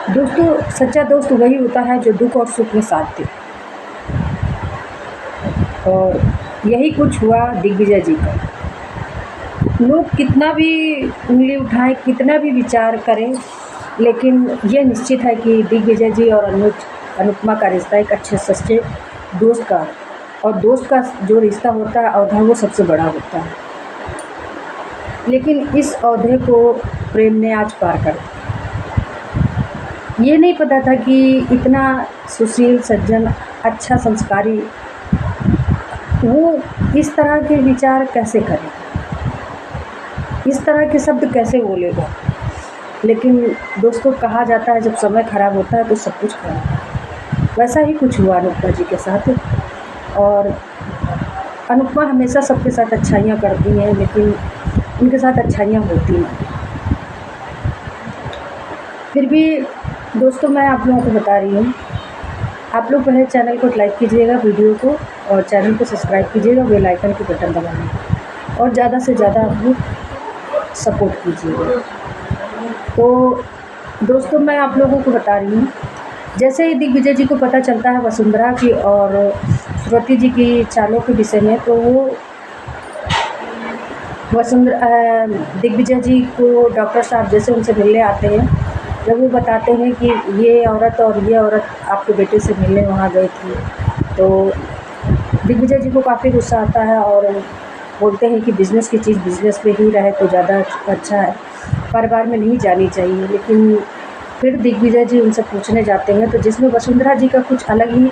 दोस्तों, सच्चा दोस्त वही होता है जो दुख और सुख में साथ दे। और यही कुछ हुआ दिग्विजय जी का। लोग कितना भी उंगली उठाएं, कितना भी विचार करें, लेकिन ये निश्चित है कि दिग्विजय जी और अनुपमा का रिश्ता एक अच्छे सच्चे दोस्त का, और दोस्त का जो रिश्ता होता है औधा, वो सबसे बड़ा होता है। लेकिन इस औधे को प्रेम ने आज पार कर दिया। ये नहीं पता था कि इतना सुशील, सज्जन, अच्छा, संस्कारी वो इस तरह के विचार कैसे करे, इस तरह के शब्द कैसे बोलेगा। लेकिन दोस्तों, कहा जाता है जब समय खराब होता है तो सब कुछ खराब। वैसा ही कुछ हुआ अनुपमा जी के साथ। और अनुपमा हमेशा सबके साथ अच्छाइयाँ करती हैं, लेकिन उनके साथ अच्छाइयाँ होती नहीं। फिर भी दोस्तों, मैं आप लोगों को बता रही हूँ, आप लोग पहले चैनल को लाइक कीजिएगा, वीडियो को, और चैनल को सब्सक्राइब कीजिएगा, बेल आइकन के बटन दबाइए और ज़्यादा से ज़्यादा आप लोग सपोर्ट कीजिएगा। तो दोस्तों, मैं आप लोगों को बता रही हूँ, जैसे ही दिग्विजय जी को पता चलता है वसुंधरा की और श्रुति जी की चालों के विषय में, तो वो दिग्विजय जी को डॉक्टर साहब जैसे उनसे मिलने आते हैं, जब वो बताते हैं कि ये औरत और ये औरत आपके बेटे से मिलने वहाँ गई थी, तो दिग्विजय जी को काफ़ी गुस्सा आता है और बोलते हैं कि बिज़नेस की चीज़ बिज़नेस में ही रहे तो ज़्यादा अच्छा है, परिवार में नहीं जानी चाहिए। लेकिन फिर दिग्विजय जी उनसे पूछने जाते हैं, तो जिसमें वसुंधरा जी का कुछ अलग ही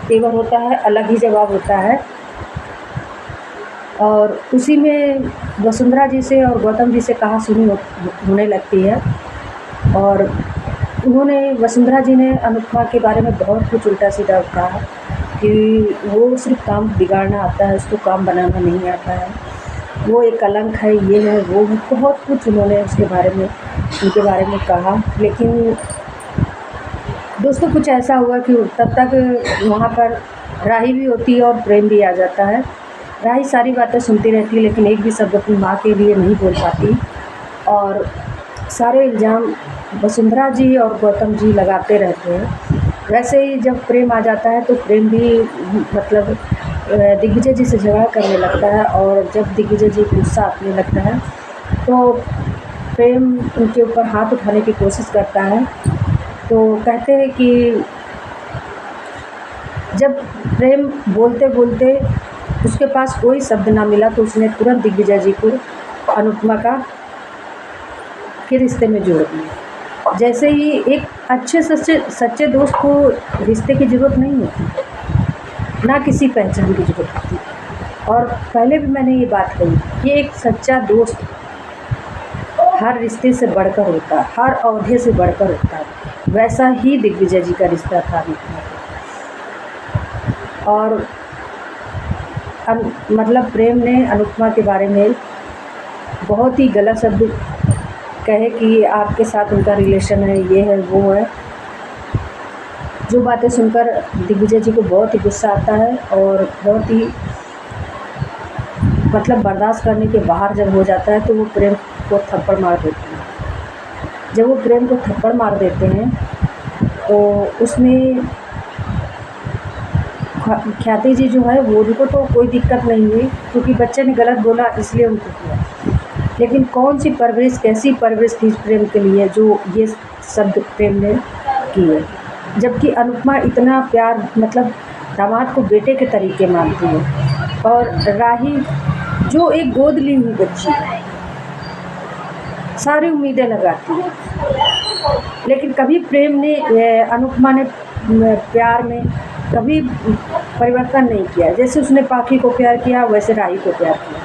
तेवर होता है, अलग ही जवाब होता है। और उसी में वसुंधरा जी से और गौतम जी से कहा सुनी होने लगती है। और वसुंधरा जी ने अनुपमा के बारे में बहुत कुछ उल्टा सीधा कहा कि वो सिर्फ काम बिगाड़ना आता है, उसको काम बनाना नहीं आता है, वो एक कलंक है, ये है, वो बहुत कुछ उन्होंने उनके बारे में कहा। लेकिन दोस्तों, कुछ ऐसा हुआ कि तब तक वहाँ पर राही भी होती है और प्रेम भी आ जाता है। राही सारी बातें सुनती रहती है, लेकिन एक भी शब्द अपनी माँ के लिए नहीं बोल पाती, और सारे इल्ज़ाम वसुंधरा जी और गौतम जी लगाते रहते हैं। वैसे ही जब प्रेम आ जाता है तो प्रेम भी मतलब दिग्विजय जी से झगड़ा करने लगता है, और जब दिग्विजय जी को गुस्सा आने लगता है तो प्रेम उनके ऊपर हाथ उठाने की कोशिश करता है। तो कहते हैं कि जब प्रेम बोलते बोलते उसके पास कोई शब्द ना मिला, तो उसने तुरंत दिग्विजय जी को अनुपमा के रिश्ते में जोड़ दिया। जैसे ही एक अच्छे सच्चे दोस्त को रिश्ते की ज़रूरत नहीं होती, ना किसी पहचान की ज़रूरत होती। और पहले भी मैंने ये बात कही कि एक सच्चा दोस्त हर रिश्ते से बढ़कर होता है, हर औहदे से बढ़कर होता है। वैसा ही दिग्विजय जी का रिश्ता था अनुपमा का। और मतलब प्रेम ने अनुपमा के बारे में बहुत ही गलत शब्द कहे कि आपके साथ उनका रिलेशन है, ये है, वो है। जो बातें सुनकर दिग्विजय जी को बहुत ही गुस्सा आता है और बहुत ही मतलब बर्दाश्त करने के बाहर जब हो जाता है, तो वो प्रेम को थप्पड़ मार देते हैं। जब वो प्रेम को थप्पड़ मार देते हैं तो उसमें ख्याति जी जो है, वो उनको तो कोई दिक्कत नहीं हुई, क्योंकि बच्चे ने गलत बोला इसलिए उनको किया। लेकिन कौन सी परवरिश, कैसी परवरिश थी प्रेम के लिए जो ये शब्द प्रेम ने किए। जबकि अनुपमा इतना प्यार मतलब दामाद को बेटे के तरीके मानती है, और राही जो एक गोद ली हुई बच्ची है, सारी उम्मीदें लगाती है। लेकिन कभी प्रेम ने अनुपमा ने प्यार में कभी परिवर्तन नहीं किया। जैसे उसने पाखी को प्यार किया, वैसे राही को प्यार किया।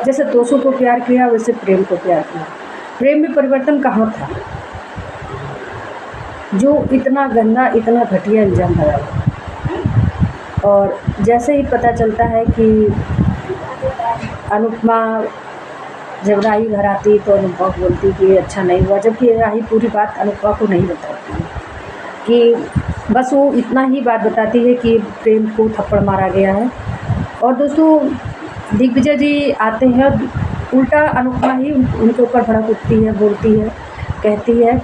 जैसे तोसू को प्यार किया, वैसे प्रेम को प्यार किया। प्रेम में परिवर्तन कहाँ था, जो इतना गंदा, इतना घटिया इल्ज़ाम लगाया। और जैसे ही पता चलता है कि अनुपमा जब राही घर आती तो अनुपमा बोलती कि अच्छा नहीं हुआ, जबकि राही पूरी बात अनुपमा को नहीं बताती, कि बस वो इतना ही बात बताती है कि प्रेम को थप्पड़ मारा गया है। और दोस्तों, दिग्विजय जी आते हैं, उल्टा अनुपमा ही उनके ऊपर भड़क उठती है, बोलती है, कहती है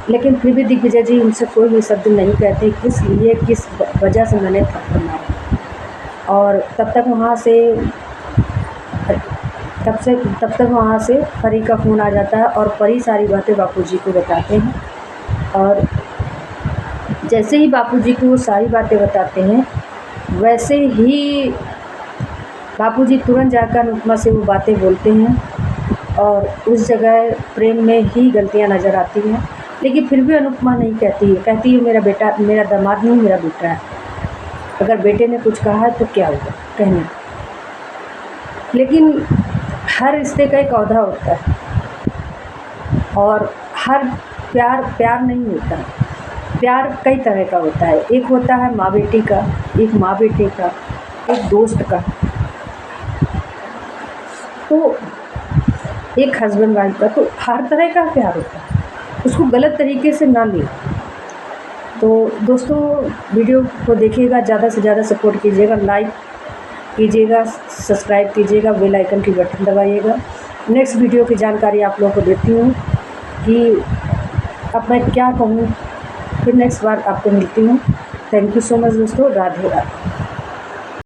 लेकिन फिर भी दिग्विजय जी उनसे कोई भी शब्द नहीं कहते किस लिए, किस वजह से मैंने थप्पड़ मारा। और तब तक वहाँ से परी का फ़ोन आ जाता है और परी सारी बातें बापूजी को बताते हैं। और जैसे ही बापूजी को वो सारी बातें बताते हैं, वैसे ही बापूजी तुरंत जाकर अनुपमा से वो बातें बोलते हैं और उस जगह प्रेम में ही गलतियाँ नज़र आती हैं। लेकिन फिर भी अनुपमा नहीं कहती है, कहती है मेरा बेटा, मेरा दामाद नहीं, मेरा बेटा है। अगर बेटे ने कुछ कहा है तो क्या होगा कहने। लेकिन हर रिश्ते का एक औधा होता है और हर प्यार नहीं होता। प्यार कई तरह का होता है। एक होता है माँ बेटी का, एक माँ बेटे का, एक दोस्त का, तो एक हस्बैंड वाइफ का। तो हर तरह का प्यार होता है, उसको गलत तरीके से ना ले। तो दोस्तों वीडियो को देखिएगा, ज़्यादा से ज़्यादा सपोर्ट कीजिएगा, लाइक कीजिएगा, सब्सक्राइब कीजिएगा, बेल आइकन की बटन दबाइएगा। नेक्स्ट वीडियो की जानकारी आप लोगों को देती हूँ कि अब मैं क्या कहूँ, फिर नेक्स्ट बार आपको मिलती हूँ। थैंक यू सो मच दोस्तों। राधे राधे।